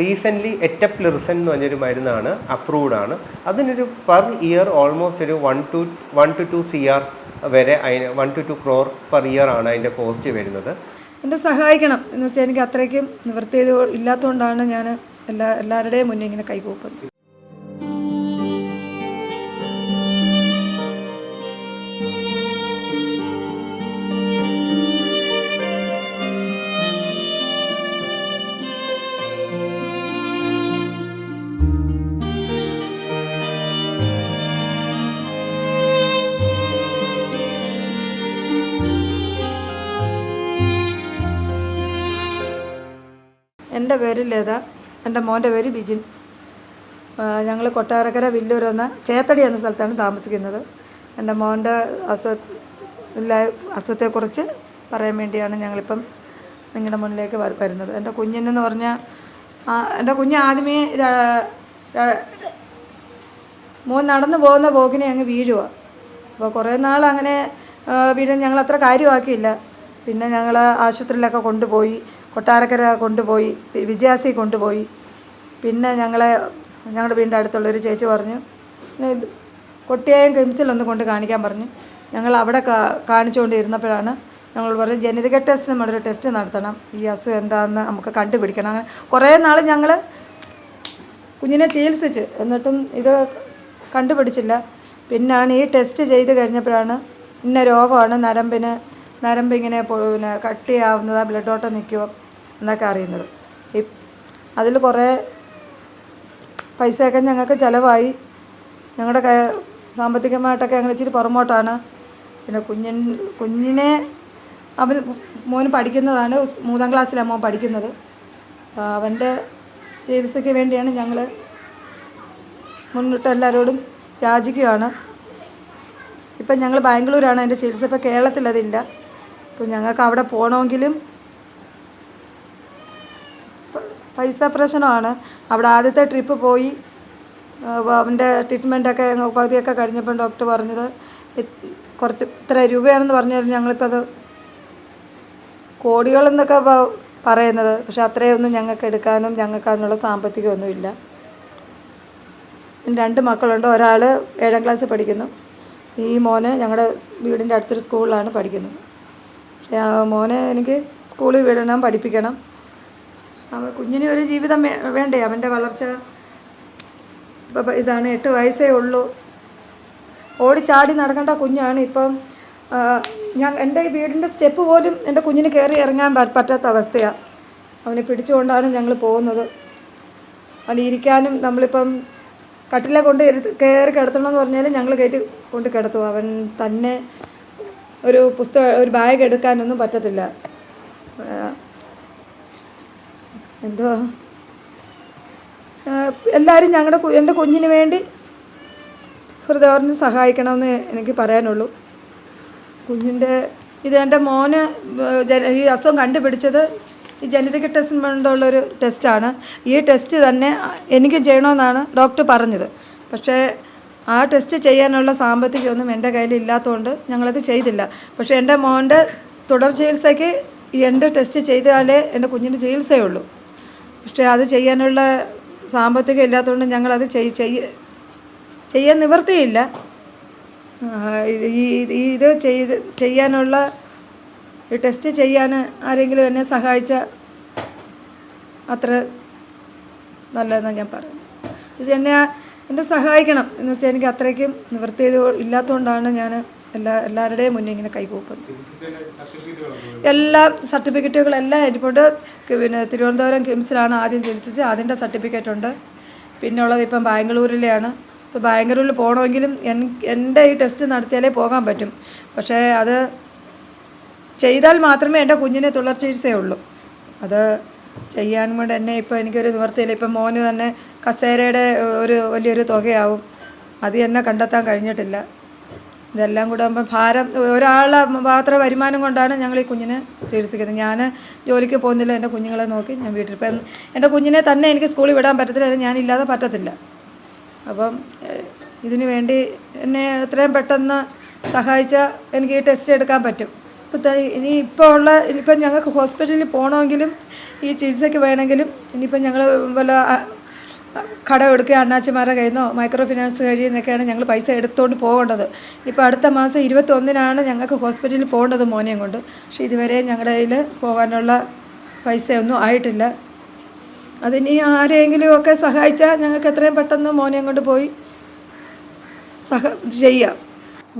Recently എറ്റപ്ലിറിസൻ എന്ന് പറഞ്ഞൊരു മരുന്നാണ്, അപ്രൂവ്ഡ് ആണ്. അതിനൊരു പെർ ഇയർ ഓൾമോസ്റ്റ് ഒരു 1 to 2 CR വരെ, 1 to 2 crore പെർ ഇയർ ആണ് അതിൻ്റെ കോസ്റ്റ് വരുന്നത്. എന്നെ സഹായിക്കണം എന്ന് വെച്ചാൽ എനിക്ക് അത്രയ്ക്കും നിവൃത്തി ഇല്ലാത്തതുകൊണ്ടാണ് ഞാൻ എല്ലാവരുടെയും മുന്നേ ഇങ്ങനെ കൈകൂപ്പുന്നത്. എൻ്റെ പേര് ലത, എൻ്റെ മോൻ്റെ പേര് ബിജിൻ. ഞങ്ങൾ കൊട്ടാരക്കര വില്ലൂർ എന്ന ചേത്തടി എന്ന സ്ഥലത്താണ് താമസിക്കുന്നത്. എൻ്റെ മോൻ്റെ അസുഖത്തെക്കുറിച്ച് പറയാൻ വേണ്ടിയാണ് ഞങ്ങളിപ്പം നിങ്ങളുടെ മുന്നിലേക്ക് വരുന്നത്. എൻ്റെ കുഞ്ഞിനെന്ന് പറഞ്ഞാൽ എൻ്റെ കുഞ്ഞ് ആദ്യമേ മോൻ നടന്നു പോകുന്ന പോക്കിനെ അങ്ങ് വീഴുക. അപ്പോൾ കുറേ നാൾ അങ്ങനെ വീഴും ഞങ്ങളത്ര കാര്യമാക്കിയില്ല. പിന്നെ ഞങ്ങൾ ആശുപത്രിയിലൊക്കെ കൊണ്ടുപോയി, കൊട്ടാരക്കര കൊണ്ടുപോയി, വിജയാസി കൊണ്ടുപോയി. പിന്നെ ഞങ്ങളുടെ വീടിൻ്റെ അടുത്തുള്ളൊരു ചേച്ചി പറഞ്ഞു കൊട്ടിയായം കിംസിലൊന്ന് കൊണ്ട് കാണിക്കാൻ പറഞ്ഞു. ഞങ്ങൾ അവിടെ കാണിച്ചുകൊണ്ടിരുന്നപ്പോഴാണ് ഞങ്ങൾ പറഞ്ഞു ജനിതക ടെസ്റ്റ് നമ്മളൊരു ടെസ്റ്റ് നടത്തണം, ഈ അസുഖം എന്താണെന്ന് നമുക്ക് കണ്ടുപിടിക്കണം. അങ്ങനെ കുറേ നാൾ ഞങ്ങൾ കുഞ്ഞിനെ ചികിത്സിച്ച് എന്നിട്ടും ഇത് കണ്ടുപിടിച്ചില്ല. പിന്നാണ് ഈ ടെസ്റ്റ് ചെയ്ത് കഴിഞ്ഞപ്പോഴാണ് ഇന്ന രോഗമാണ്, നരമ്പ് ഇങ്ങനെ പിന്നെ കട്ടിയാവുന്നത്, ബ്ലഡ് ഓട്ടം നിൽക്കുക എന്നൊക്കെ അറിയുന്നത്. അതിൽ കുറേ പൈസയൊക്കെ ഞങ്ങൾക്ക് ചിലവായി. ഞങ്ങളുടെ സാമ്പത്തികമായിട്ടൊക്കെ ഞങ്ങൾ ഇച്ചിരി പുറമോട്ടാണ്. പിന്നെ കുഞ്ഞിനെ മോന് പഠിക്കുന്നതാണ്, 3ാം ക്ലാസ്സിലാണ് മോൻ പഠിക്കുന്നത്. അവൻ്റെ ചികിത്സയ്ക്ക് വേണ്ടിയാണ് ഞങ്ങൾ മുന്നിട്ട് എല്ലാവരോടും യാചിക്കുകയാണ്. ഇപ്പം ഞങ്ങൾ ബാംഗ്ലൂരാണ് അതിൻ്റെ ചികിത്സ. ഇപ്പം കേരളത്തിലതില്ല. ഇപ്പം ഞങ്ങൾക്ക് അവിടെ പോകണമെങ്കിലും പൈസ പ്രശ്നമാണ്. അവിടെ ആദ്യത്തെ ട്രിപ്പ് പോയി അവൻ്റെ ട്രീറ്റ്മെൻറ്റൊക്കെ പകുതിയൊക്കെ കഴിഞ്ഞപ്പോൾ ഡോക്ടർ പറഞ്ഞത് കുറച്ച് ഇത്ര രൂപയാണെന്ന് പറഞ്ഞാൽ ഞങ്ങളിപ്പോൾ അത് കോടികളെന്നൊക്കെ പറയുന്നത്. പക്ഷെ അത്രയൊന്നും ഞങ്ങൾക്ക് എടുക്കാനും ഞങ്ങൾക്ക് അതിനുള്ള സാമ്പത്തികമൊന്നുമില്ല. 2 മക്കളുണ്ട്. ഒരാൾ 7ാം ക്ലാസ്സിൽ പഠിക്കുന്നു. ഈ മോന് ഞങ്ങളുടെ വീടിൻ്റെ അടുത്തൊരു സ്കൂളിലാണ് പഠിക്കുന്നത്. പക്ഷേ മോനെ എനിക്ക് സ്കൂളിൽ വിടണം, പഠിപ്പിക്കണം. കുഞ്ഞിന് ഒരു ജീവിതം വേണ്ടേ? അവൻ്റെ വളർച്ച ഇതാണ്. 8 വയസ്സേ ഉള്ളൂ. ഓടിച്ചാടി നടക്കേണ്ട കുഞ്ഞാണ്. ഇപ്പം എൻ്റെ വീടിൻ്റെ സ്റ്റെപ്പ് പോലും എൻ്റെ കുഞ്ഞിന് കയറി ഇറങ്ങാൻ പറ്റാത്ത അവസ്ഥയാണ്. അവനെ പിടിച്ചുകൊണ്ടാണ് ഞങ്ങൾ പോകുന്നത്. അവന് ഇരിക്കാനും നമ്മളിപ്പം കട്ടിലെ കൊണ്ട് കയറി കിടത്തണമെന്ന് പറഞ്ഞാൽ ഞങ്ങൾ കയറ്റി കൊണ്ട് കിടത്തും. അവൻ തന്നെ ഒരു ബാഗ് എടുക്കാനൊന്നും പറ്റത്തില്ല. എന്തോ എല്ലാവരും എൻ്റെ കുഞ്ഞിന് വേണ്ടി ഹൃദയപൂർവ്വം സഹായിക്കണമെന്ന് എനിക്ക് പറയാനുള്ളൂ. എൻ്റെ മോന് ഈ അസുഖം കണ്ടുപിടിച്ചത് ഈ ജനിതക ടെസ്റ്റ് കൊണ്ടുള്ളൊരു ടെസ്റ്റാണ്. ഈ ടെസ്റ്റ് തന്നെ എനിക്ക് ചെയ്യണമെന്നാണ് ഡോക്ടർ പറഞ്ഞത്. പക്ഷേ ആ ടെസ്റ്റ് ചെയ്യാനുള്ള സാമ്പത്തികമൊന്നും എൻ്റെ കയ്യിൽ ഇല്ലാത്തതുകൊണ്ട് ഞങ്ങളത് ചെയ്തില്ല. പക്ഷേ എൻ്റെ മോൻ്റെ തുടർ ചികിത്സയ്ക്ക് എൻ്റെ ടെസ്റ്റ് ചെയ്താലേ എൻ്റെ കുഞ്ഞിന് ചികിത്സയുള്ളൂ. പക്ഷേ അത് ചെയ്യാനുള്ള സാമ്പത്തികം ഇല്ലാത്തതുകൊണ്ട് ഞങ്ങളത് ചെയ്യാൻ നിവൃത്തിയില്ല. ഇത് ചെയ്യാനുള്ള ഈ ടെസ്റ്റ് ചെയ്യാൻ ആരെങ്കിലും എന്നെ സഹായിച്ച അത്ര നല്ലതെന്നാണ് ഞാൻ പറയുന്നത്. എന്നെ സഹായിക്കണം എന്ന് വെച്ചാൽ എനിക്ക് അത്രയ്ക്കും നിവൃത്തി ഇല്ലാത്തതുകൊണ്ടാണ് ഞാൻ എല്ലാവരുടെയും മുന്നേ ഇങ്ങനെ കൈകൂപ്പുന്നത്. എല്ലാ സർട്ടിഫിക്കറ്റുകളെല്ലാം ഇരിപ്പുണ്ട്. പിന്നെ തിരുവനന്തപുരം കിംസിലാണ് ആദ്യം ചികിത്സിച്ച്, അതിൻ്റെ സർട്ടിഫിക്കറ്റ് ഉണ്ട്. പിന്നെ ഉള്ളത് ഇപ്പം ബാംഗ്ലൂരിലെയാണ്. ഇപ്പോൾ ബാംഗ്ലൂരിൽ പോകണമെങ്കിലും എൻ്റെ ഈ ടെസ്റ്റ് നടത്തിയാലേ പോകാൻ പറ്റും. പക്ഷേ അത് ചെയ്താൽ മാത്രമേ എൻ്റെ കുഞ്ഞിനെ തുടർ ചികിത്സയുള്ളൂ. അത് ചെയ്യാൻ കൊണ്ട് ഇപ്പോൾ എനിക്കൊരു നിവൃത്തിയില്ല. ഇപ്പം മോന് തന്നെ കസേരയുടെ വലിയൊരു തുകയാവും. അത് എന്നെ കണ്ടെത്താൻ കഴിഞ്ഞിട്ടില്ല. ഇതെല്ലാം കൂടെ ആകുമ്പോൾ ഭാരം, ഒരാളെ മാത്രം വരുമാനം കൊണ്ടാണ് ഞങ്ങൾ ഈ കുഞ്ഞിനെ ചികിത്സിക്കുന്നത്. ഞാൻ ജോലിക്ക് പോകുന്നില്ല, എൻ്റെ കുഞ്ഞുങ്ങളെ നോക്കി ഞാൻ വീട്ടിൽ. ഇപ്പം എൻ്റെ കുഞ്ഞിനെ തന്നെ എനിക്ക് സ്കൂളിൽ വിടാൻ പറ്റത്തില്ല, ഞാനില്ലാതെ പറ്റത്തില്ല. അപ്പം ഇതിനു വേണ്ടി എന്നെ എത്രയും പെട്ടെന്ന് സഹായിച്ചാൽ എനിക്ക് ഈ ടെസ്റ്റ് എടുക്കാൻ പറ്റും. ഇപ്പം ഞങ്ങൾക്ക് ഹോസ്പിറ്റലിൽ പോകണമെങ്കിലും ഈ ചികിത്സയ്ക്ക് വേണമെങ്കിലും ഇനിയിപ്പം ഞങ്ങൾ വല്ല കടം എടുക്കുക അണ്ണാച്ചിമാരുടെ കയ്യിൽ നിന്നോ മൈക്രോ ഫിനാൻസ് കഴിയിൽ നിന്നൊക്കെയാണ് ഞങ്ങൾ പൈസ എടുത്തുകൊണ്ട് പോകേണ്ടത്. ഇപ്പോൾ അടുത്ത മാസം 21-നാണ് ഞങ്ങൾക്ക് ഹോസ്പിറ്റലിൽ പോകേണ്ടത് മോനെയും കൊണ്ട്. പക്ഷേ ഇതുവരെ ഞങ്ങളുടെ കയ്യിൽ പോകാനുള്ള പൈസയൊന്നും ആയിട്ടില്ല. അതിനി ആരെങ്കിലും ഒക്കെ സഹായിച്ചാൽ ഞങ്ങൾക്ക് എത്രയും പെട്ടെന്ന് മോനെയും കൊണ്ട് പോയി ചെയ്യാം.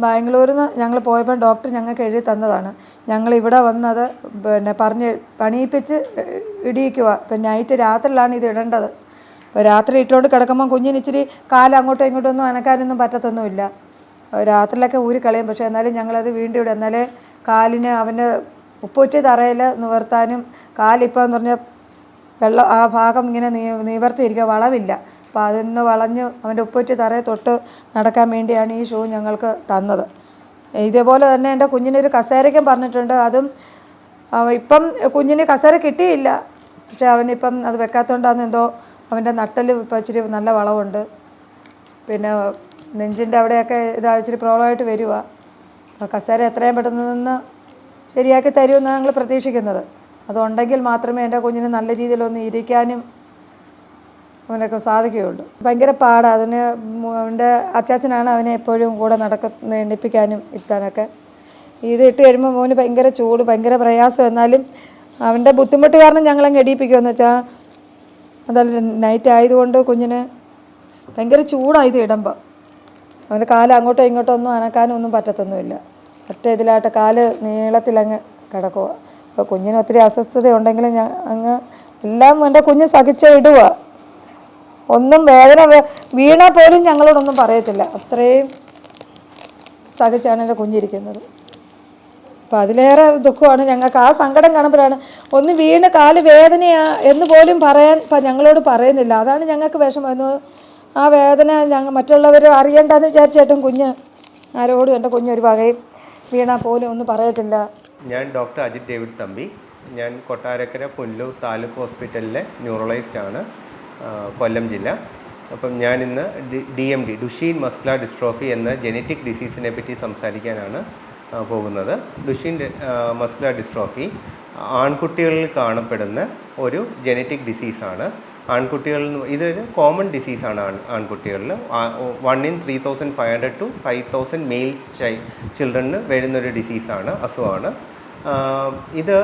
ബാംഗ്ലൂരിൽ നിന്ന് ഞങ്ങൾ പോയപ്പോൾ ഡോക്ടർ ഞങ്ങൾക്ക് എഴുതി തന്നതാണ്. ഞങ്ങളിവിടെ വന്നത് പറഞ്ഞ് പണിയിപ്പിച്ച് ഇടിയിക്കുക. ഇപ്പം നൈറ്റ് രാത്രിയിലാണ് ഇത് ഇടേണ്ടത്. ഇപ്പോൾ രാത്രി ഇട്ടുകൊണ്ട് കിടക്കുമ്പം കുഞ്ഞിന് ഇച്ചിരി കാലം അങ്ങോട്ടും ഇങ്ങോട്ടൊന്നും അനക്കാനൊന്നും പറ്റത്തൊന്നുമില്ല. രാത്രിയിലൊക്കെ ഊരി കളയും. പക്ഷേ എന്നാലും ഞങ്ങളത് വീണ്ടും ഇടും. എന്നാലേ കാലിന് അവൻ്റെ ഉപ്പൂറ്റി തറയിൽ നിവർത്താനും കാലിപ്പോൾ എന്ന് പറഞ്ഞാൽ വെള്ളം ആ ഭാഗം ഇങ്ങനെ നിവർത്തിയിരിക്കുക, വളവില്ല. അപ്പോൾ അതിന്ന് വളഞ്ഞ് അവൻ്റെ ഉപ്പൂറ്റി തറയെ തൊട്ട് നടക്കാൻ വേണ്ടിയാണ് ഈ ഷൂ ഞങ്ങൾക്ക് തന്നത്. ഇതേപോലെ തന്നെ എൻ്റെ കുഞ്ഞിനൊരു കസേരയ്ക്കും പറഞ്ഞിട്ടുണ്ട്. അതും ഇപ്പം കുഞ്ഞിന് കസേര കിട്ടിയില്ല. പക്ഷേ അവനിപ്പം അത് വെക്കാത്തതുകൊണ്ടാണ് എന്തോ അവൻ്റെ നട്ടൽ ഇപ്പോൾ ഇച്ചിരി നല്ല വളവുണ്ട്. പിന്നെ നെഞ്ചിൻ്റെ അവിടെയൊക്കെ ഇച്ചിരി പ്രോബ്ലമായിട്ട് വരിക. അപ്പോൾ കസേര എത്രയും പെട്ടെന്ന് നിന്ന് ശരിയാക്കി തരുമെന്നാണ് ഞങ്ങൾ പ്രതീക്ഷിക്കുന്നത്. അതുണ്ടെങ്കിൽ മാത്രമേ എൻ്റെ കുഞ്ഞിന് നല്ല രീതിയിലൊന്ന് ഇരിക്കാനും അവനൊക്കെ സാധിക്കുകയുള്ളൂ. ഭയങ്കര പാടാണ് അതിന്. അവൻ്റെ അച്ചാച്ചനാണ് അവനെ എപ്പോഴും കൂടെ എണ്ണിപ്പിക്കാനും ഇരുത്താനൊക്കെ. ഇത് ഇട്ട് കഴിയുമ്പോൾ മോന് ഭയങ്കര ചൂട്, ഭയങ്കര പ്രയാസം. എന്നാലും അവൻ്റെ ബുദ്ധിമുട്ട് കാരണം ഞങ്ങളങ്ങ് എടിയിപ്പിക്കുമെന്ന് വെച്ചാൽ അതല്ല നൈറ്റ് ആയതുകൊണ്ട് കുഞ്ഞിന് ഭയങ്കര ചൂടാണ് ഇത് ഇടുമ്പോൾ. അവൻ്റെ കാല് അങ്ങോട്ടോ ഇങ്ങോട്ടോ ഒന്നും അനക്കാനും ഒന്നും പറ്റത്തൊന്നുമില്ല. ഒറ്റ ഇതിലായിട്ട് കാല് നീളത്തിലങ്ങ് കിടക്കുക. അപ്പോൾ കുഞ്ഞിന് ഒത്തിരി അസ്വസ്ഥത ഉണ്ടെങ്കിലും അങ്ങ് എല്ലാം എൻ്റെ കുഞ്ഞ് സഹിച്ച് ഇടുക. ഒന്നും വേദന വീണാൽ പോലും ഞങ്ങളോടൊന്നും പറയത്തില്ല. അത്രയും സഹിച്ചാണ് എൻ്റെ കുഞ്ഞിരിക്കുന്നത്. അപ്പോൾ അതിലേറെ ദുഃഖമാണ് ഞങ്ങൾക്ക്. ആ സങ്കടം കാണുമ്പോഴാണ് ഒന്ന് വീണ് കാല് വേദനയാ എന്ന് പോലും പറയാൻ ഞങ്ങളോട് പറയുന്നില്ല. അതാണ് ഞങ്ങൾക്ക് വിഷമം. ആ വേദന മറ്റുള്ളവർ അറിയേണ്ടെന്ന് വിചാരിച്ചേട്ടും കുഞ്ഞ് ആരോടും എൻ്റെ കുഞ്ഞൊരു വകയും വീണാൽ പോലും ഒന്നും പറയത്തില്ല. ഞാൻ ഡോക്ടർ അജിത് ഡേവിഡ് തമ്പി. ഞാൻ കൊട്ടാരക്കര പുല്ലൂർ താലൂക്ക് ഹോസ്പിറ്റലിലെ ന്യൂറോളജിസ്റ്റ് ആണ്, കൊല്ലം ജില്ല. അപ്പം ഞാനിന്ന് DMD ഡുഷീൻ മസ്കുലർ ഡിസ്ട്രോഫി എന്ന ജനറ്റിക് ഡിസീസിനെ പറ്റി സംസാരിക്കാനാണ് പോകുന്നത്. ഡുഷീൻ മസ്കുലർ ഡിസ്ട്രോഫി ആൺകുട്ടികളിൽ കാണപ്പെടുന്ന ഒരു ജനറ്റിക് ഡിസീസാണ്. ആൺകുട്ടികളിൽ ഇതൊരു കോമൺ ഡിസീസാണ്. ആൺകുട്ടികളിൽ 1 in 3,500 to 5,000 മെയിൽ ചിൽഡ്രന് വരുന്നൊരു ഡിസീസാണ്, അസുഖമാണ്. ഇത്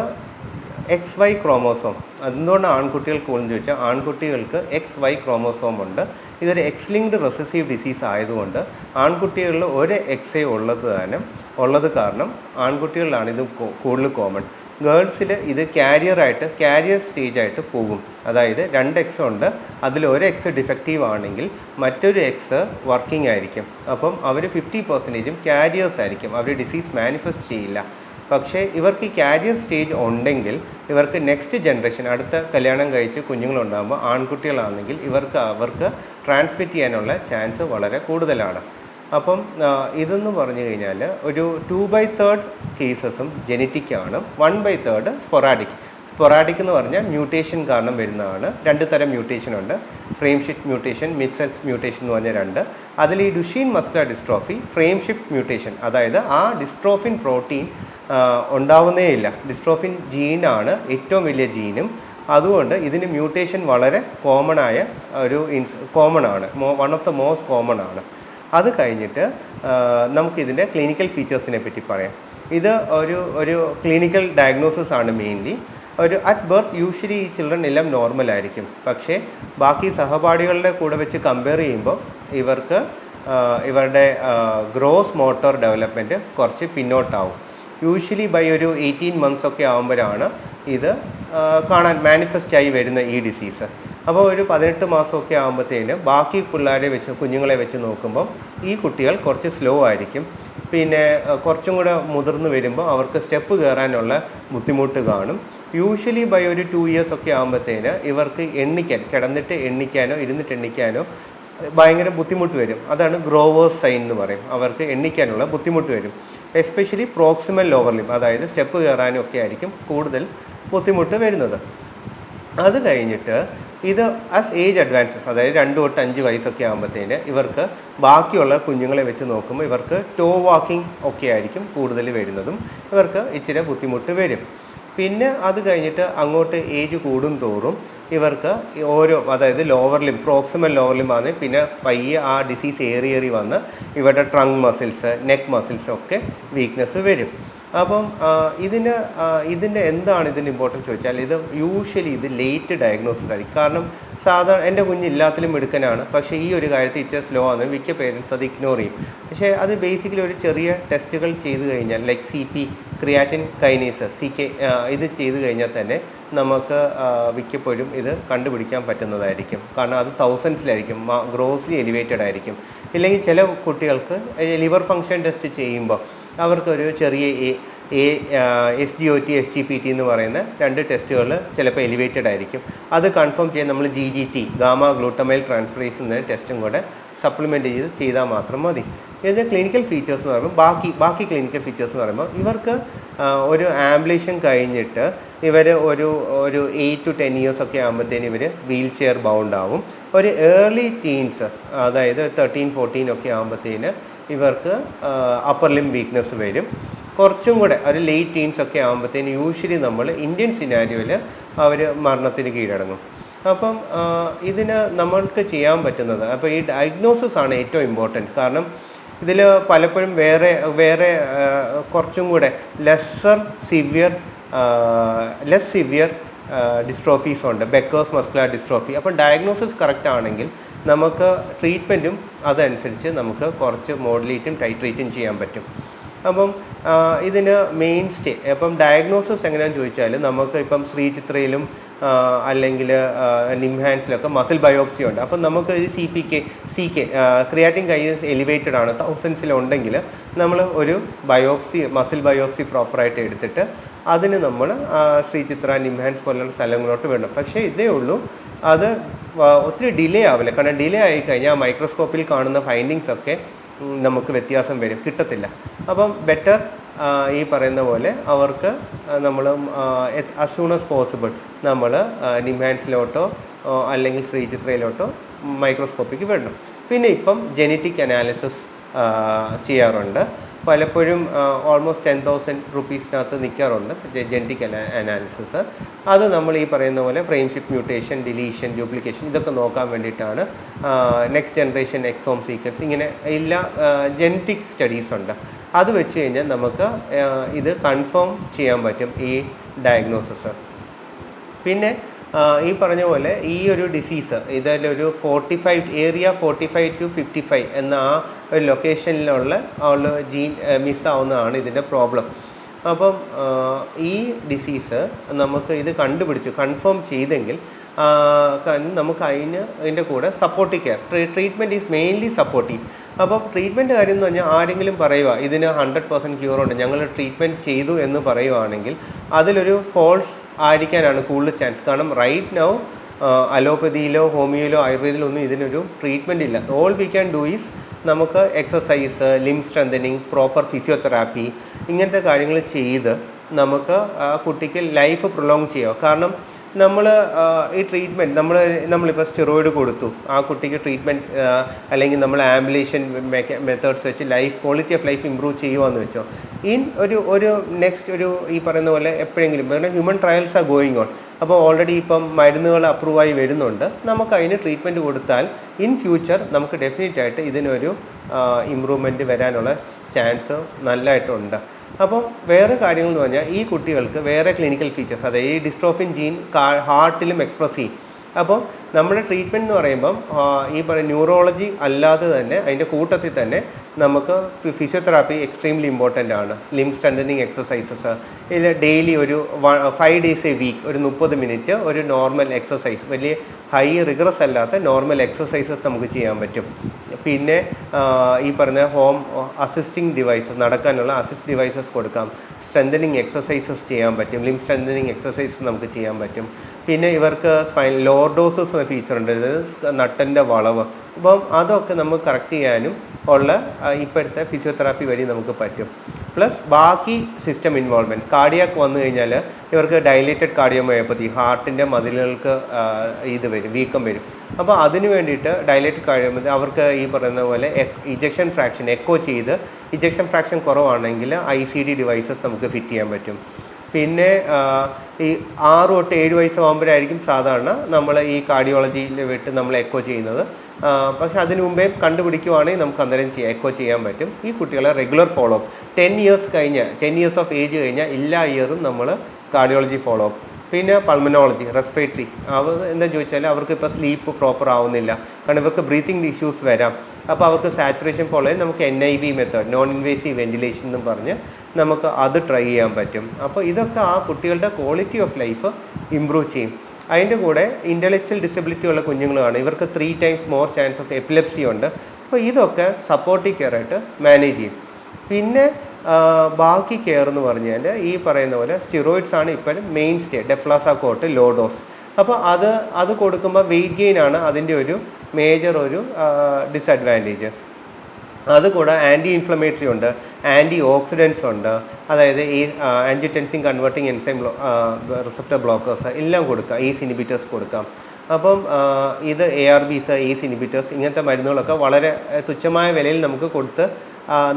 XY ക്രോമോസോം. എന്തുകൊണ്ട് ആൺകുട്ടികൾക്ക് കൂടുതൽ ചോദിച്ചാൽ ആൺകുട്ടികൾക്ക് XY ക്രോമോസോം ഉണ്ട്. ഇതൊരു X-ലിങ്ക്ഡ് റെസസീവ് ഡിസീസ് ആയതുകൊണ്ട് ആൺകുട്ടികളിൽ ഒരു XA ഉള്ളത് കാരണം ആൺകുട്ടികളിലാണ് ഇത് കൂടുതൽ കോമൺ. ഗേൾസിൽ ഇത് കാരിയർ സ്റ്റേജായിട്ട് പോകും. അതായത് 2 X ഉണ്ട്, അതിൽ ഒരു X ഡിഫക്റ്റീവ് ആണെങ്കിൽ മറ്റൊരു X വർക്കിംഗ് ആയിരിക്കും. അപ്പം അവർ 50% കാരിയേഴ്സ് ആയിരിക്കും. അവർ ഡിസീസ് മാനിഫെസ്റ്റ് ചെയ്യില്ല. പക്ഷേ ഇവർക്ക് ഈ കാരിയർ സ്റ്റേജ് ഉണ്ടെങ്കിൽ ഇവർക്ക് നെക്സ്റ്റ് ജനറേഷൻ അടുത്ത കല്യാണം കഴിച്ച് കുഞ്ഞുങ്ങളുണ്ടാകുമ്പോൾ ആൺകുട്ടികളാണെങ്കിൽ അവർക്ക് ട്രാൻസ്മിറ്റ് ചെയ്യാനുള്ള ചാൻസ് വളരെ കൂടുതലാണ്. അപ്പം ഇതെന്ന് പറഞ്ഞു കഴിഞ്ഞാൽ ഒരു 2/3 കേസസും ജനറ്റിക്കാണ്, 1/3 സ്പൊറാഡിക് എന്ന് പറഞ്ഞാൽ മ്യൂട്ടേഷൻ കാരണം വരുന്നതാണ്. 2 തരം മ്യൂട്ടേഷൻ ഉണ്ട്, frame shift mutation, mixed mutation എന്ന് പറഞ്ഞ 2. അതിൽ ഈ Duchenne muscular dystrophy frame shift mutation, അതായത് ആ ഡിസ്ട്രോഫിൻ പ്രോട്ടീൻ ഉണ്ടാവുന്നേ ഇല്ല. ഡിസ്ട്രോഫിൻ ജീനാണ് ഏറ്റവും വലിയ ജീനും. അതുകൊണ്ട് ഇതിന് മ്യൂട്ടേഷൻ വളരെ കോമൺ ആണ്, one of the most common ആണ്. അത് കഴിഞ്ഞിട്ട് നമുക്കിതിൻ്റെ ക്ലിനിക്കൽ ഫീച്ചേഴ്സിനെ പറ്റി പറയാം. ഇത് ഒരു ക്ലിനിക്കൽ ഡയഗ്നോസിസ് ആണ് മെയിൻലി. അറ്റ് ബർത്ത് യൂഷ്വലി ഈ ചിൽഡ്രൻ എല്ലാം നോർമൽ ആയിരിക്കും. പക്ഷേ ബാക്കി സഹപാഠികളുടെ കൂടെ വെച്ച് കമ്പയർ ചെയ്യുമ്പോൾ ഇവരുടെ ഗ്രോസ് മോട്ടോർ ഡെവലപ്മെൻറ്റ് കുറച്ച് പിന്നോട്ടാവും. യൂഷ്വലി ബൈ ഒരു 18 months ഒക്കെ ആകുമ്പോഴാണ് ഇത് കാണാൻ മാനിഫെസ്റ്റായി വരുന്ന ഈ ഡിസീസ്. അപ്പോൾ ഒരു 18 മാസമൊക്കെ ആകുമ്പോഴത്തേന് ബാക്കി കുഞ്ഞുങ്ങളെ വെച്ച് നോക്കുമ്പം ഈ കുട്ടികൾ കുറച്ച് സ്ലോ ആയിരിക്കും. പിന്നെ കുറച്ചും കൂടെ മുതിർന്ന് വരുമ്പോൾ അവർക്ക് സ്റ്റെപ്പ് കയറാനുള്ള ബുദ്ധിമുട്ട് കാണും. യൂഷ്വലി ബൈ ഒരു 2 years ഒക്കെ ആകുമ്പോഴത്തേന് ഇവർക്ക് കിടന്നിട്ട് എണ്ണിക്കാനോ ഇരുന്നിട്ട് എണ്ണിക്കാനോ ഭയങ്കര ബുദ്ധിമുട്ട് വരും. അതാണ് ഗ്രോവേഴ്സ് സൈൻ എന്ന് പറയും. അവർക്ക് എണ്ണിക്കാനുള്ള ബുദ്ധിമുട്ട് വരും. എസ്പെഷ്യലി പ്രോക്സിമൽ ലോവർ ലിംബ്, അതായത് സ്റ്റെപ്പ് കയറാനും ഒക്കെ ആയിരിക്കും കൂടുതൽ ബുദ്ധിമുട്ട് വരുന്നത്. അത് കഴിഞ്ഞിട്ട് ഇത് ആസ് ഏജ് അഡ്വാൻസസ്, അതായത് 2 തൊട്ട് 5 വയസ്സൊക്കെ ആകുമ്പോഴത്തേന് ഇവർക്ക് ബാക്കിയുള്ള കുഞ്ഞുങ്ങളെ വെച്ച് നോക്കുമ്പോൾ ഇവർക്ക് ടോ വാക്കിംഗ് ഒക്കെ ആയിരിക്കും കൂടുതൽ വരുന്നതും. ഇവർക്ക് ഇച്ചിരി ബുദ്ധിമുട്ട് വരും. പിന്നെ അത് കഴിഞ്ഞിട്ട് അങ്ങോട്ട് ഏജ് കൂടും തോറും ഇവർക്ക് ഓരോ, അതായത് ലോവർ ലിം, പ്രോക്സിമൽ ലോവർ ലിം ആണ്, പിന്നെ പയ്യെ ആ ഡിസീസ് ഏറി വന്ന് ഇവരുടെ ട്രങ്ക് മസിൽസ്, നെക്ക് മസിൽസ് ഒക്കെ വീക്ക്നെസ് വരും. അപ്പം ഇതിൻ്റെ എന്താണ് ഇതിൻ്റെ ഇമ്പോർട്ടൻസ് ചോദിച്ചാൽ, ഇത് യൂഷ്വലി ഇത് ലേറ്റ് ഡയഗ്നോസിസ് ആയിരിക്കും. കാരണം സാധാരണ എൻ്റെ കുഞ്ഞില്ലാത്തിലും എടുക്കാനാണ്, പക്ഷേ ഈ ഒരു കാര്യത്തിൽ ഇച്ചിരി സ്ലോ ആണ്. മിക്ക പേരൻസ് അത് ഇഗ്നോർ ചെയ്യും. പക്ഷേ അത് ബേസിക്കലി ഒരു ചെറിയ ടെസ്റ്റുകൾ ചെയ്ത് കഴിഞ്ഞാൽ, like CP, creatine kinase, CK, ഇത് ചെയ്ത് കഴിഞ്ഞാൽ തന്നെ നമുക്ക് മിക്കപ്പോഴും ഇത് കണ്ടുപിടിക്കാൻ പറ്റുന്നതായിരിക്കും. കാരണം അത് തൗസൻഡ്സിലായിരിക്കും, ഗ്രോസ്ലി എലിവേറ്റഡ് ആയിരിക്കും. ഇല്ലെങ്കിൽ ചില കുട്ടികൾക്ക് ലിവർ ഫങ്ഷൻ ടെസ്റ്റ് ചെയ്യുമ്പോൾ അവർക്കൊരു ചെറിയ SGOT, SGPT എന്ന് പറയുന്ന 2 ടെസ്റ്റുകൾ ചിലപ്പോൾ എലിവേറ്റഡ് ആയിരിക്കും. അത് കൺഫേം ചെയ്യാൻ നമ്മൾ GGT, ഗാമ ഗ്ലൂട്ടമൈൽ ട്രാൻസ്ഫറേസ് എന്ന ടെസ്റ്റും കൂടെ സപ്ലിമെൻറ്റ് ചെയ്താൽ മാത്രം മതി. ഇതിൻ്റെ ക്ലിനിക്കൽ ഫീച്ചേഴ്സ് എന്ന് പറയുമ്പോൾ ബാക്കി ക്ലിനിക്കൽ ഫീച്ചേഴ്സ് എന്ന് പറയുമ്പോൾ ഇവർക്ക് ഒരു ആംബുലേഷൻ കഴിഞ്ഞിട്ട് ഇവർ ഒരു 8 to 10 years ഒക്കെ ആകുമ്പോഴത്തേന് ഇവർ വീൽ ചെയർ ബൗണ്ട് ആവും. ഒരു ഏർലി ടീൻസ്, അതായത് 13-14 ഒക്കെ ആകുമ്പോഴത്തേന് ഇവർക്ക് അപ്പർ ലിം വീക്ക്നെസ് വരും. കുറച്ചും കൂടെ ഒരു ലേറ്റ് ടീൻസ് ഒക്കെ ആകുമ്പോഴത്തേന് യൂഷ്വലി നമ്മൾ ഇന്ത്യൻ സിനാരിയോയിൽ അവർ മരണത്തിന് കീഴടങ്ങും. അപ്പം ഇതിന് നമ്മൾക്ക് ചെയ്യാൻ പറ്റുന്നത്, അപ്പോൾ ഈ ഡയഗ്നോസിസ് ആണ് ഏറ്റവും ഇമ്പോർട്ടൻറ്റ്. കാരണം ഇതിൽ പലപ്പോഴും വേറെ കുറച്ചും കൂടെ ലെസ് സിവിയർ ഡിസ്ട്രോഫീസ് ഉണ്ട്, ബെക്കേഴ്സ് മസ്കുലർ ഡിസ്ട്രോഫി. അപ്പം ഡയഗ്നോസിസ് കറക്റ്റ് ആണെങ്കിൽ നമുക്ക് ട്രീറ്റ്മെൻറ്റും അതനുസരിച്ച് നമുക്ക് കുറച്ച് മോഡുലേറ്റും ടൈട്രേറ്റും ചെയ്യാൻ പറ്റും. അപ്പം ഇതിന് മെയിൻ അപ്പം ഡയഗ്നോസിസ് എങ്ങനെയാണെന്ന് ചോദിച്ചാൽ, നമുക്ക് ഇപ്പം ശ്രീചിത്രയിലും അല്ലെങ്കിൽ നിംഹാൻസിലൊക്കെ മസിൽ ബയോപ്സി ഉണ്ട്. അപ്പം നമുക്ക് ഈ CK ക്രിയാറ്റിൻ കൈനേസ് എലിവേറ്റഡ് ആണ്, തൗസൻഡ്സിലുണ്ടെങ്കിൽ നമ്മൾ ഒരു മസിൽ ബയോപ്സി പ്രോപ്പറായിട്ട് എടുത്തിട്ട് അതിന് നമ്മൾ ശ്രീചിത്ര, നിംഹാൻസ് പോലുള്ള സ്ഥലങ്ങളോട്ട് വിടണം. പക്ഷേ ഇതേ ഉള്ളൂ, അത് ഒത്തിരി ഡിലേ ആവില്ല. കാരണം ഡിലേ ആയിക്കഴിഞ്ഞാൽ മൈക്രോസ്കോപ്പിൽ കാണുന്ന ഫൈൻഡിങ്സ് ഒക്കെ നമുക്ക് വ്യത്യാസം വരും, കിട്ടത്തില്ല. അപ്പം ബെറ്റർ ഈ പറയുന്ന പോലെ അവർക്ക് നമ്മൾ ആസ് സൂൺ ആസ് പോസിബിൾ നമ്മൾ നിംഹാൻസിലോട്ടോ അല്ലെങ്കിൽ ശ്രീചിത്രയിലോട്ടോ മൈക്രോസ്കോപ്പിക്ക് വിടണം. പിന്നെ ഇപ്പം ജെനറ്റിക് അനാലിസിസ് ചെയ്യാറുണ്ട്. പലപ്പോഴും ഓൾമോസ്റ്റ് 10,000 rupees നിൽക്കാറുണ്ട് ജെനറ്റിക് അനാലിസിസ്. അത് നമ്മൾ ഈ പറയുന്ന പോലെ ഫ്രെയിംഷിപ്പ് മ്യൂട്ടേഷൻ, ഡിലീഷൻ, ഡ്യൂപ്ലിക്കേഷൻ ഇതൊക്കെ നോക്കാൻ വേണ്ടിയിട്ടാണ്. നെക്സ്റ്റ് ജനറേഷൻ എക്സോം സീക്വൻസ്, ഇങ്ങനെ എല്ലാ ജെനറ്റിക് സ്റ്റഡീസ് ഉണ്ട്. അത് വെച്ച് കഴിഞ്ഞാൽ നമുക്ക് ഇത് കൺഫേം ചെയ്യാൻ പറ്റും ഈ ഡയഗ്നോസിസ്. പിന്നെ ഈ പറഞ്ഞ പോലെ ഈ ഒരു ഡിസീസ് ഇതിലൊരു 45 to 55 എന്ന ആ ഒരു ലൊക്കേഷനിലുള്ള ജീൻ മിസ്സാവുന്നതാണ് ഇതിൻ്റെ പ്രോബ്ലം. അപ്പം ഈ ഡിസീസ് നമുക്ക് ഇത് കൺഫേം ചെയ്തെങ്കിൽ നമുക്ക് അതിൻ്റെ കൂടെ supportive care, treatment is mainly supportive. അപ്പം ട്രീറ്റ്മെൻറ്റ് കാര്യം എന്ന് പറഞ്ഞാൽ ആരെങ്കിലും പറയുക ഇതിന് 100% ക്യൂറുണ്ട്, ഞങ്ങൾ ട്രീറ്റ്മെൻറ്റ് ചെയ്തു എന്ന് പറയുവാണെങ്കിൽ അതിലൊരു ഫോൾസ് ആയിരിക്കാനാണ് കൂടുതൽ ചാൻസ്. കാരണം റൈറ്റ് നൗ അലോപ്പതിയിലോ ഹോമിയോയിലോ ആയുർവേദിലോ ഒന്നും ഇതിനൊരു ട്രീറ്റ്മെൻറ്റ് ഇല്ല. All we can do is നമുക്ക് എക്സസൈസ്, ലിം സ്ട്രെങ്തനിങ്, പ്രോപ്പർ ഫിസിയോതെറാപ്പി, ഇങ്ങനത്തെ കാര്യങ്ങൾ ചെയ്ത് നമുക്ക് ആ കുട്ടിക്ക് ലൈഫ് പ്രൊലോങ് ചെയ്യുക. കാരണം നമ്മൾ ഈ ട്രീറ്റ്മെൻറ്റ് നമ്മളിപ്പോൾ സ്റ്റിറോയിഡ് കൊടുത്തു, ആ കുട്ടിക്ക് ട്രീറ്റ്മെൻറ്റ് അല്ലെങ്കിൽ നമ്മൾ ആംബുലേഷൻ മെത്തേഡ്സ് വെച്ച് ക്വാളിറ്റി ഓഫ് ലൈഫ് ഇമ്പ്രൂവ് ചെയ്യുകയെന്ന് വെച്ചോ, ഒരു നെക്സ്റ്റ് ഈ പറയുന്ന പോലെ എപ്പോഴെങ്കിലും human trials are going on. അപ്പോൾ ഓൾറെഡി ഇപ്പം മരുന്നുകൾ അപ്രൂവായി വരുന്നുണ്ട്. നമുക്ക് അതിന് ട്രീറ്റ്മെൻറ്റ് കൊടുത്താൽ ഇൻ ഫ്യൂച്ചർ നമുക്ക് ഡെഫിനറ്റായിട്ട് ഇതിനൊരു ഇമ്പ്രൂവ്മെൻറ്റ് വരാനുള്ള ചാൻസ് നല്ലതായിട്ടുണ്ട്. അപ്പം വേറെ കാര്യങ്ങൾ എന്ന് പറഞ്ഞാൽ ഈ കുട്ടികൾക്ക് വേറെ ക്ലിനിക്കൽ ഫീച്ചേഴ്സ്, അതായത് ഈ ഡിസ്ട്രോഫിൻ ജീൻ ഹാർട്ടിലും എക്സ്പ്രസ് ചെയ്യും. അപ്പോൾ നമ്മുടെ ട്രീറ്റ്മെൻറ്റ് എന്ന് പറയുമ്പം ഈ പറയുന്ന ന്യൂറോളജി അല്ലാതെ തന്നെ അതിൻ്റെ കൂട്ടത്തിൽ തന്നെ നമുക്ക് ഫിസിയോതെറാപ്പി എക്സ്ട്രീംലി ഇമ്പോർട്ടൻ്റ് ആണ്. ലിം സ്ട്രെങ്തനിങ് എക്സസൈസസ് ഇതിൽ ഡെയിലി ഒരു 5 days a week ഒരു 30 minute ഒരു നോർമൽ എക്സസൈസ്, വലിയ ഹൈ റിഗറസ് അല്ലാത്ത നോർമൽ എക്സസൈസസ് നമുക്ക് ചെയ്യാൻ പറ്റും. പിന്നെ ഈ പറഞ്ഞ ഹോം അസിസ്റ്റിംഗ് ഡിവൈസസ്, നടക്കാനുള്ള അസിസ്റ്റ് ഡിവൈസസ് കൊടുക്കാം. സ്ട്രെങ്തനിങ് എക്സസൈസസ് ചെയ്യാൻ പറ്റും, ലിം സ്ട്രെങ്തനിങ് എക്സസൈസസ് നമുക്ക് ചെയ്യാൻ പറ്റും. പിന്നെ ഇവർക്ക് ലോർഡോസസ് എന്ന ഫീച്ചർ ഉണ്ട്, നട്ടൻ്റെ വളവ്. അപ്പം അതൊക്കെ നമുക്ക് കറക്റ്റ് ചെയ്യാനും ഉള്ള ഇപ്പോഴത്തെ ഫിസിയോതെറാപ്പി വഴി നമുക്ക് പറ്റും. പ്ലസ് ബാക്കി സിസ്റ്റം ഇൻവോൾവ്മെൻറ്റ്, കാർഡിയാക്ക് വന്നു കഴിഞ്ഞാൽ ഇവർക്ക് ഡൈലേറ്റഡ് കാർഡിയോമയോപ്പതി, ഹാർട്ടിൻ്റെ മതിലുകൾക്ക് വീക്കം വരും. അപ്പോൾ അതിന് വേണ്ടിയിട്ട് ഡൈലേറ്റഡ് കാർഡിയോമയോപ്പതി അവർക്ക് ഈ പറയുന്ന പോലെ ഇജക്ഷൻ ഫ്രാക്ഷൻ എക്കോ ചെയ്ത് ഇജക്ഷൻ ഫ്രാക്ഷൻ കുറവാണെങ്കിൽ ICD ഡിവൈസസ് നമുക്ക് ഫിറ്റ് ചെയ്യാൻ പറ്റും. പിന്നെ ഈ 6 തൊട്ട് 7 വയസ്സാകുമ്പോഴായിരിക്കും സാധാരണ നമ്മൾ ഈ കാർഡിയോളജിയിൽ വിട്ട് നമ്മൾ എക്കോ ചെയ്യുന്നത്. പക്ഷെ അതിനു മുമ്പേ കണ്ടുപിടിക്കുവാണെങ്കിൽ നമുക്ക് അന്നേരം എക്കോ ചെയ്യാൻ പറ്റും. ഈ കുട്ടികളെ regular follow up 10 years of age കഴിഞ്ഞാൽ എല്ലാ ഇയറും നമ്മൾ കാർഡിയോളജി ഫോളോ അപ്പ്. പിന്നെ പൾമനോളജി, റെസ്പിറേറ്ററി, എന്താ ചോദിച്ചാൽ അവർക്ക് ഇപ്പോൾ സ്ലീപ്പ് പ്രോപ്പർ ആവുന്നില്ല, കാരണം ഇവർക്ക് ബ്രീത്തിങ് ഇഷ്യൂസ് വരാം. അപ്പോൾ അവർക്ക് സാച്ചുറേഷൻ ഫോളോ ചെയ്യാൻ നമുക്ക് NIV method, non invasive ventilation എന്നും പറഞ്ഞ് നമുക്ക് അത് ട്രൈ ചെയ്യാൻ പറ്റും. അപ്പോൾ ഇതൊക്കെ ആ കുട്ടികളുടെ ക്വാളിറ്റി ഓഫ് ലൈഫ് ഇമ്പ്രൂവ് ചെയ്യും. അതിൻ്റെ കൂടെ ഇൻ്റലക്ച്വൽ ഡിസബിലിറ്റി ഉള്ള കുഞ്ഞുങ്ങളാണ്, ഇവർക്ക് 3 times more chance of epilepsy ഉണ്ട്. അപ്പോൾ ഇതൊക്കെ സപ്പോർട്ടീവ് കെയർ ആയിട്ട് മാനേജ് ചെയ്യും. പിന്നെ ബാക്കി കെയർ എന്ന് പറഞ്ഞാൽ ഈ പറയുന്ന പോലെ സ്റ്റിറോയിഡ്സ് ആണ് ഇപ്പോഴും മെയിൻ സ്റ്റേ, ഡെഫ്ലാസാക്കോട്ട് ലോ ഡോസ്. അപ്പോൾ അത് കൊടുക്കുമ്പോൾ വെയിറ്റ് ഗെയിൻ ആണ് അതിൻ്റെ ഒരു മേജർ ഒരു ഡിസഡ്വാൻറ്റേജ്. അതുകൂടെ ആൻറ്റി ഇൻഫ്ലമേറ്ററി ഉണ്ട്, ആൻറ്റി ഓക്സിഡൻസ് ഉണ്ട്, അതായത് ഈ angiotensin converting enzyme receptor blockers എല്ലാം കൊടുക്കാം, ACE ഇൻഹിബിറ്റേഴ്സ് കൊടുക്കാം. അപ്പം ഇത് ARBs, ACE ഇൻഹിബിറ്റേഴ്സ് ഇങ്ങനത്തെ മരുന്നുകളൊക്കെ വളരെ തുച്ഛമായ വിലയിൽ നമുക്ക് കൊടുത്ത്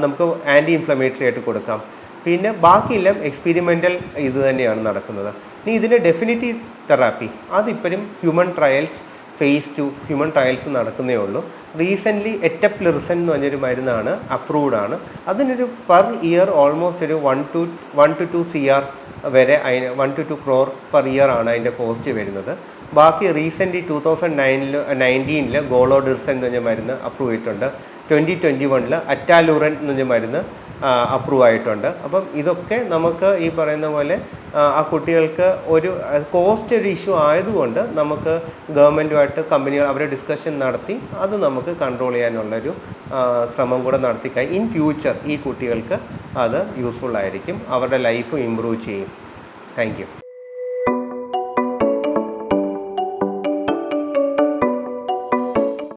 നമുക്ക് ആൻറ്റി ഇൻഫ്ലമേറ്ററി ആയിട്ട് കൊടുക്കാം. പിന്നെ ബാക്കിയെല്ലാം എക്സ്പെരിമെൻ്റൽ ഇത് തന്നെയാണ് നടക്കുന്നത്. ഇനി ഇതിൻ്റെ ഡെഫിനിറ്റീവ് തെറാപ്പി അതിപ്പോഴും human trials, phase 2 human trials നടക്കുന്നേ ഉള്ളൂ. റീസെൻ്റ്ലി എറ്റപ്ലിറിസൻ എന്ന് പറഞ്ഞൊരു മരുന്നാണ് അപ്രൂവ്ഡ് ആണ്. അതിനൊരു പെർ ഇയർ ഓൾമോസ്റ്റ് ഒരു 1 to 2 CR വരെ, 1 to 2 crore പെർ ഇയർ ആണ് അതിൻ്റെ കോസ്റ്റ് വരുന്നത്. ബാക്കി റീസെൻ്റ്ലി 2019 ഗോളോഡിർസൻ എന്ന് പറഞ്ഞ മരുന്ന് അപ്രൂവ് ചെയ്തിട്ടുണ്ട്. 2021 അറ്റാലൂറൻ എന്ന് പറഞ്ഞ മരുന്ന് അപ്രൂവ് ആയിട്ടുണ്ട്. അപ്പം ഇതൊക്കെ നമുക്ക് ഈ പറയുന്ന പോലെ ആ കുട്ടികൾക്ക് ഒരു കോസ്റ്റ് ഒരു ഇഷ്യൂ ആയതുകൊണ്ട് നമുക്ക് ഗവൺമെൻറ്റുമായിട്ട് കമ്പനികൾ അവരെ ഡിസ്കഷൻ നടത്തി അത് നമുക്ക് കൺട്രോൾ ചെയ്യാനുള്ളൊരു ശ്രമം കൂടെ നടത്തിക്കഴിഞ്ഞാൽ ഇൻ ഫ്യൂച്ചർ ഈ കുട്ടികൾക്ക് അത് യൂസ്ഫുൾ ആയിരിക്കും, അവരുടെ ലൈഫ് ഇമ്പ്രൂവ് ചെയ്യും. Thank you.